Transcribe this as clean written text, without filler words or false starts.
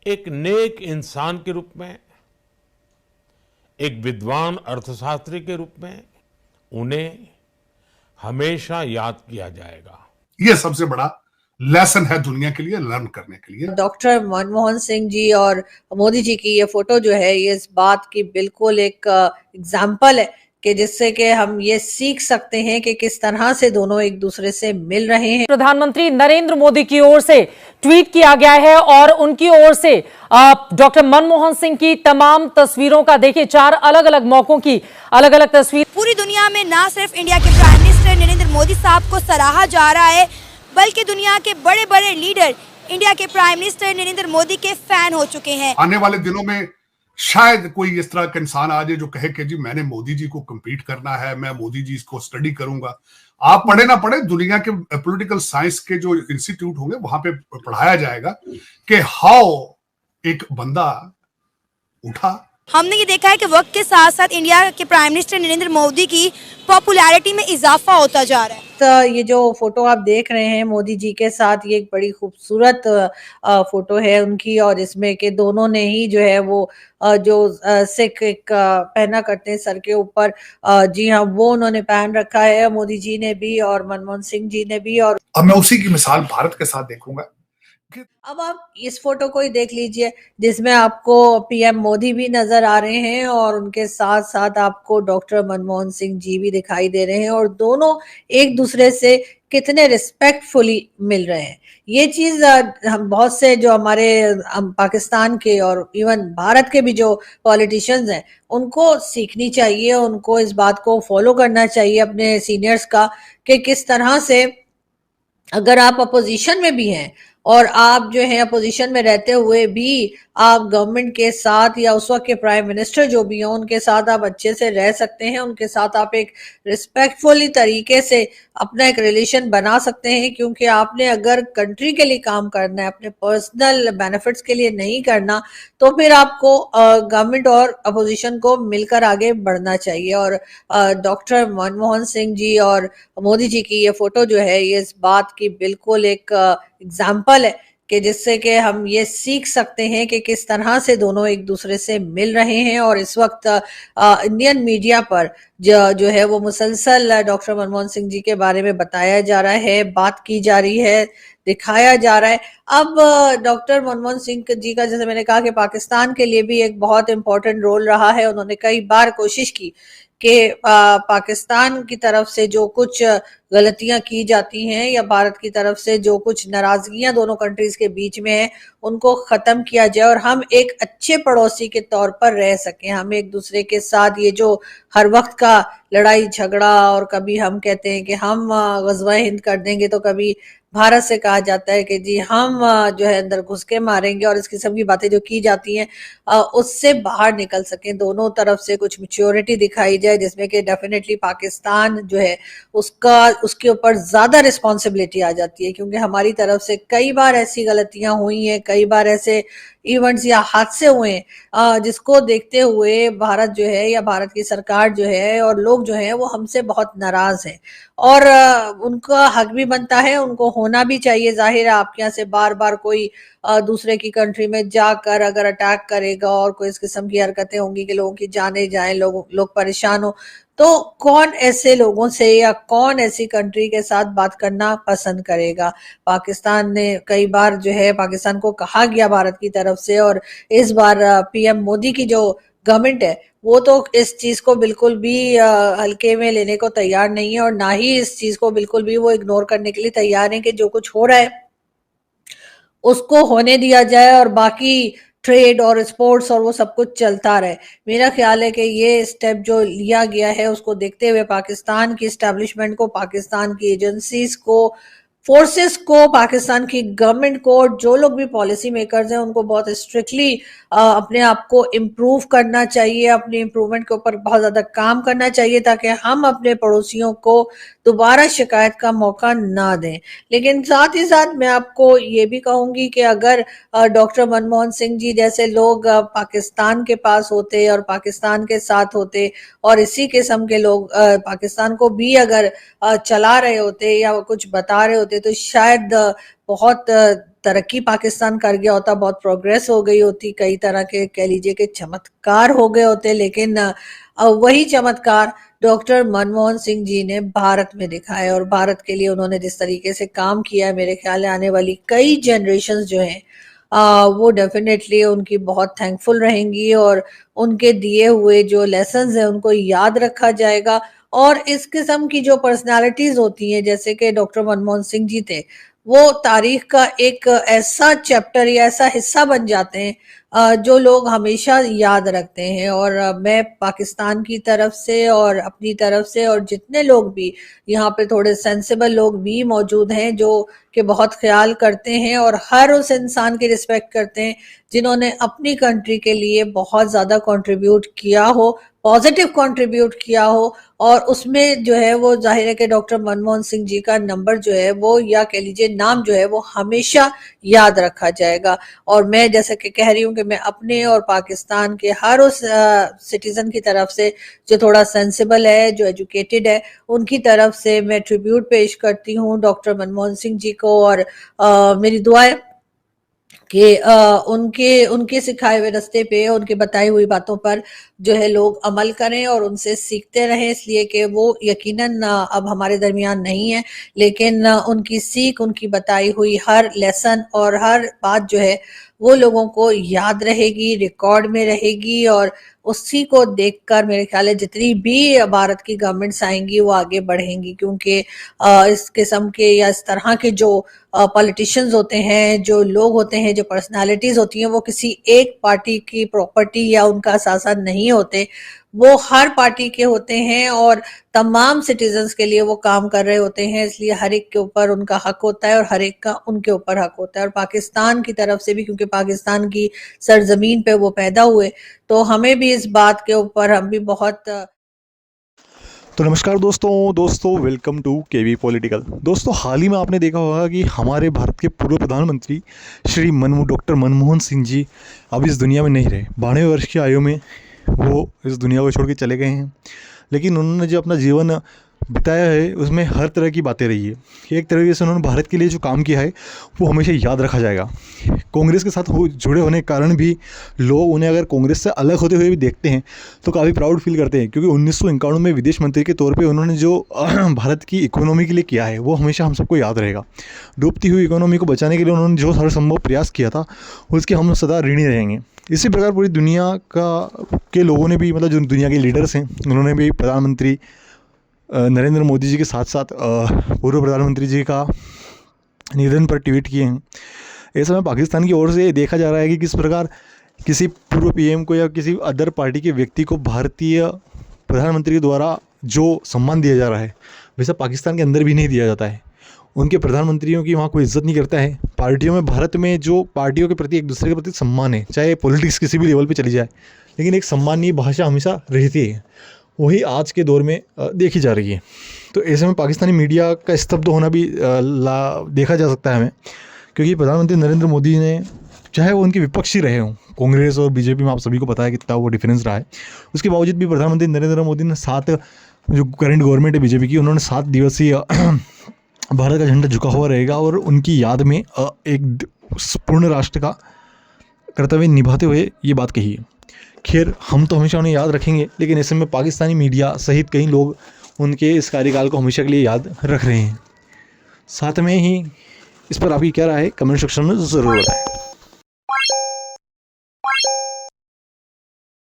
एक नेक इंसान के रूप में, एक विद्वान अर्थशास्त्री के रूप में उन्हें हमेशा याद किया जाएगा। ये सबसे बड़ा लेसन है दुनिया के लिए, लर्न करने के लिए। डॉक्टर मनमोहन सिंह जी और मोदी जी की ये फोटो जो है, ये इस बात की बिल्कुल एक एग्जाम्पल है कि जिससे कि हम ये सीख सकते हैं कि किस तरह से दोनों एक दूसरे से मिल रहे हैं। प्रधानमंत्री नरेंद्र मोदी की ओर से ट्वीट किया गया है और उनकी ओर से डॉक्टर मनमोहन सिंह की तमाम तस्वीरों का देखिए, 4 अलग अलग मौकों की अलग अलग तस्वीर। पूरी दुनिया में ना सिर्फ इंडिया के प्राइम मिनिस्टर नरेंद्र मोदी साहब को सराहा जा रहा है, बल्कि दुनिया के बड़े बड़े लीडर इंडिया के प्राइम मिनिस्टर नरेंद्र मोदी के फैन हो चुके हैं। आने वाले दिनों में शायद कोई इस तरह का इंसान आ जाए जो कहे कि जी मैंने मोदी जी को कम्पीट करना है, मैं मोदी जी को स्टडी करूंगा। आप पढ़े ना पढ़े, दुनिया के पॉलिटिकल साइंस के जो इंस्टीट्यूट होंगे वहां पे पढ़ाया जाएगा कि हाउ एक बंदा उठा। हमने ये देखा है कि वक्त के साथ साथ इंडिया के प्राइम मिनिस्टर नरेंद्र मोदी की पॉपुलैरिटी में इजाफा होता जा रहा है। तो ये जो फोटो आप देख रहे हैं मोदी जी के साथ, ये एक बड़ी खूबसूरत फोटो है उनकी, और इसमें कि दोनों ने ही जो है वो जो सिख एक पहना करते हैं सर के ऊपर, जी हाँ, वो उन्होंने पहन रखा है, मोदी जी ने भी और मनमोहन सिंह जी ने भी। और अब मैं उसी की मिसाल भारत के साथ देखूंगा। अब आप इस फोटो को ही देख लीजिए जिसमें आपको पीएम मोदी भी नजर आ रहे हैं और उनके साथ साथ आपको डॉक्टर मनमोहन सिंह जी भी दिखाई दे रहे हैं, और दोनों एक दूसरे से कितने रिस्पेक्टफुली मिल रहे हैं। ये चीज हम बहुत से जो हमारे पाकिस्तान के और इवन भारत के भी जो पॉलिटिशियंस हैं उनको सीखनी चाहिए, उनको इस बात को फॉलो करना चाहिए अपने सीनियर्स का, कि किस तरह से अगर आप अपोजिशन में भी हैं और आप जो है अपोजिशन में रहते हुए भी आप गवर्नमेंट के साथ या उस वक्त के प्राइम मिनिस्टर जो भी हों उनके साथ आप अच्छे से रह सकते हैं, उनके साथ आप एक रिस्पेक्टफुली तरीके से अपना एक रिलेशन बना सकते हैं। क्योंकि आपने अगर कंट्री के लिए काम करना है, अपने पर्सनल बेनिफिट्स के लिए नहीं करना, तो फिर आपको गवर्नमेंट और अपोजिशन को मिलकर आगे बढ़ना चाहिए। और डॉक्टर मनमोहन सिंह जी और मोदी जी की ये फोटो जो है, ये इस बात की बिल्कुल एक एग्जाम्पल है कि जिससे कि हम ये सीख सकते हैं कि किस तरह से दोनों एक दूसरे से मिल रहे हैं। और इस वक्त इंडियन मीडिया पर जो है वो मुसलसल डॉक्टर मनमोहन सिंह जी के बारे में बताया जा रहा है, बात की जा रही है, दिखाया जा रहा है। अब डॉक्टर मनमोहन सिंह जी का, जैसे मैंने कहा, कि पाकिस्तान के लिए भी एक बहुत इंपॉर्टेंट रोल रहा है। उन्होंने कई बार कोशिश की कि पाकिस्तान की तरफ से जो कुछ गलतियां की जाती हैं या भारत की तरफ से जो कुछ नाराजगियां दोनों कंट्रीज के बीच में है उनको खत्म किया जाए और हम एक अच्छे पड़ोसी के तौर पर रह सकें। हम एक दूसरे के साथ ये जो हर वक्त का लड़ाई झगड़ा, और कभी हम कहते हैं कि हम गज़वा हिंद कर देंगे, तो कभी भारत से कहा जाता है कि जी हम जो है अंदर घुस के मारेंगे, और इस किस्म की बातें जो की जाती हैं उससे बाहर निकल सकें, दोनों तरफ से कुछ मैच्योरिटी दिखाई जाए, जिसमें कि डेफिनेटली पाकिस्तान जो है उसके ऊपर ज्यादा रिस्पॉन्सिबिलिटी आ जाती है। क्योंकि हमारी तरफ से कई बार ऐसी गलतियां हुई हैं, कई बार ऐसे इवेंट्स या हादसे हुए हैं जिसको देखते हुए भारत जो है या भारत की सरकार जो है और लोग जो है वो हमसे बहुत नाराज हैं, और उनका हक भी बनता है, उनको होना भी चाहिए। जाहिर है आपके यहाँ से बार बार कोई दूसरे की कंट्री में जाकर अगर अटैक करेगा और कोई इस किस्म की हरकतें होंगी कि लोगों की जाने जाए, लोग परेशान हो, तो कौन ऐसे लोगों से या कौन ऐसी कंट्री के साथ बात करना पसंद करेगा। पाकिस्तान ने कई बार जो है, पाकिस्तान को कहा गया भारत की तरफ से, और इस बार पीएम मोदी की जो गवर्नमेंट है वो तो इस चीज को बिल्कुल भी हल्के में लेने को तैयार नहीं है, और ना ही इस चीज को बिल्कुल भी वो इग्नोर करने के लिए तैयार है कि जो कुछ हो रहा है उसको होने दिया जाए और बाकी ट्रेड और स्पोर्ट्स और वो सब कुछ चलता रहे। मेरा ख्याल है कि ये स्टेप जो लिया गया है उसको देखते हुए पाकिस्तान की एस्टेब्लिशमेंट को, पाकिस्तान की एजेंसीज को, फोर्सेस को, पाकिस्तान की गवर्नमेंट को, जो लोग भी पॉलिसी मेकर्स हैं उनको बहुत स्ट्रिक्टली अपने आप को इम्प्रूव करना चाहिए, अपनी इम्प्रूवमेंट के ऊपर बहुत ज्यादा काम करना चाहिए, ताकि हम अपने पड़ोसियों को दोबारा शिकायत का मौका ना दें। लेकिन साथ ही साथ मैं आपको ये भी कहूंगी कि अगर डॉक्टर मनमोहन सिंह जी जैसे लोग पाकिस्तान के पास होते और पाकिस्तान के साथ होते और इसी किस्म के लोग पाकिस्तान को भी अगर चला रहे होते या कुछ बता रहे होते, तो शायद बहुत तरक्की पाकिस्तान कर गया होता, बहुत प्रोग्रेस हो गई होती, कई तरह के कह लीजिए कि चमत्कार हो गए होते, लेकिन वही चमत्कार डॉक्टर मनमोहन सिंह जी ने भारत में दिखाया और भारत के लिए उन्होंने जिस तरीके से काम किया है, मेरे ख्याल है आने वाली कई जनरेशन्स जो हैं वो डेफिनेटली उनकी बहुत थैंकफुल रहेंगी और उनके दिए हुए जो लेसन्स हैं उनको याद रखा जाएगा। और इस किस्म की जो पर्सनालिटीज होती हैं जैसे कि डॉक्टर मनमोहन सिंह जी थे, वो तारीख का एक ऐसा चैप्टर या ऐसा हिस्सा बन जाते हैं जो लोग हमेशा याद रखते हैं। और मैं पाकिस्तान की तरफ से और अपनी तरफ से और जितने लोग भी यहाँ पे थोड़े सेंसिबल लोग भी मौजूद हैं जो कि बहुत ख्याल करते हैं और हर उस इंसान की रिस्पेक्ट करते हैं जिन्होंने अपनी कंट्री के लिए बहुत ज़्यादा कंट्रीब्यूट किया हो, पॉजिटिव कंट्रीब्यूट किया हो, और उसमें जो है वो जाहिर है कि डॉक्टर मनमोहन सिंह जी का नंबर जो है वो या कह लीजिए नाम जो है वो हमेशा याद रखा जाएगा। और मैं जैसे कि कह रही हूँ कि मैं अपने और पाकिस्तान के हर उस सिटीजन की तरफ से जो थोड़ा सेंसिबल है, जो एजुकेटेड है, उनकी तरफ से मैं ट्रिब्यूट पेश करती हूँ डॉक्टर मनमोहन सिंह जी को। और मेरी दुआ है कि उनके सिखाए हुए रास्ते पे, उनके बताई हुई बातों पर जो है लोग अमल करें और उनसे सीखते रहें, इसलिए कि वो यकीनन अब हमारे दरमियान नहीं है, लेकिन उनकी सीख, उनकी बताई हुई हर लेसन और हर बात जो है वो लोगों को याद रहेगी, रिकॉर्ड में रहेगी। और उसी को देखकर मेरे ख्याल है जितनी भी भारत की गवर्नमेंट्स आएंगी वो आगे बढ़ेंगी, क्योंकि इस किस्म के या इस तरह के जो पॉलिटिशियंस होते हैं, जो लोग होते हैं, जो पर्सनालिटीज होती हैं, वो किसी एक पार्टी की प्रॉपर्टी या उनका असासा नहीं होते, वो हर पार्टी के होते हैं और तमाम सिटीजन्स के लिए वो काम कर रहे होते हैं। इसलिए हर एक के ऊपर उनका हक होता है और हर एक का उनके ऊपर हक होता है। और पाकिस्तान की तरफ से भी, क्योंकि पाकिस्तान की सरजमीन पे वो पैदा हुए, तो हमें भी इस बात के ऊपर हम भी बहुत तो नमस्कार दोस्तों वेलकम टू केवी पॉलिटिकल। दोस्तों, हाल ही में आपने देखा होगा कि हमारे भारत के पूर्व प्रधानमंत्री श्री डॉक्टर मनमोहन सिंह जी अब इस दुनिया में नहीं रहे। 92 वर्ष की आयु में वो इस दुनिया को छोड़ के चले गए हैं, लेकिन उन्होंने जो अपना जीवन बिताया है उसमें हर तरह की बातें रही है कि एक तरीके से उन्होंने भारत के लिए जो काम किया है वो हमेशा याद रखा जाएगा। कांग्रेस के साथ जुड़े होने के कारण भी लोग उन्हें अगर कांग्रेस से अलग होते हुए भी देखते हैं तो काफ़ी प्राउड फील करते हैं, क्योंकि 1951 में विदेश मंत्री के तौर पे उन्होंने जो भारत की इकोनॉमी के लिए किया है वो हमेशा हम सबको याद रहेगा। डूबती हुई इकोनॉमी को बचाने के लिए उन्होंने जो हर संभव प्रयास किया था उसके हम सदा ऋणी रहेंगे। इसी प्रकार पूरी दुनिया के लोगों ने भी, मतलब जो दुनिया के लीडर्स हैं, उन्होंने भी प्रधानमंत्री नरेंद्र मोदी जी के साथ साथ पूर्व प्रधानमंत्री जी का निधन पर ट्वीट किए हैं। इस समय पाकिस्तान की ओर से देखा जा रहा है कि किस प्रकार किसी पूर्व पीएम को या किसी अदर पार्टी के व्यक्ति को भारतीय प्रधानमंत्री के द्वारा जो सम्मान दिया जा रहा है वैसा पाकिस्तान के अंदर भी नहीं दिया जाता है। उनके प्रधानमंत्रियों की वहाँ कोई इज्जत नहीं करता है। पार्टियों में, भारत में जो पार्टियों के प्रति एक दूसरे के प्रति सम्मान है, चाहे पॉलिटिक्स किसी भी लेवल पे चली जाए, लेकिन एक सम्मानीय भाषा हमेशा रहती है, वही आज के दौर में देखी जा रही है। तो ऐसे में पाकिस्तानी मीडिया का स्तब्ध होना भी देखा जा सकता है हमें, क्योंकि प्रधानमंत्री नरेंद्र मोदी ने, चाहे वो उनके विपक्षी रहे हों, कांग्रेस और बीजेपी में आप सभी को पता है कितना वो डिफरेंस रहा है, उसके बावजूद भी प्रधानमंत्री नरेंद्र मोदी ने जो करंट गवर्नमेंट है बीजेपी की, उन्होंने 7 दिवसीय भारत का झंडा झुका हुआ रहेगा और उनकी याद में एक पूर्ण राष्ट्र का कर्तव्य निभाते हुए ये बात कही है। खैर, हम तो हमेशा उन्हें याद रखेंगे, लेकिन ऐसे में पाकिस्तानी मीडिया सहित कई लोग उनके इस कार्यकाल को हमेशा के लिए याद रख रहे हैं। साथ में ही इस पर आपकी क्या राय है कमेंट सेक्शन में ज़रूर बताएं।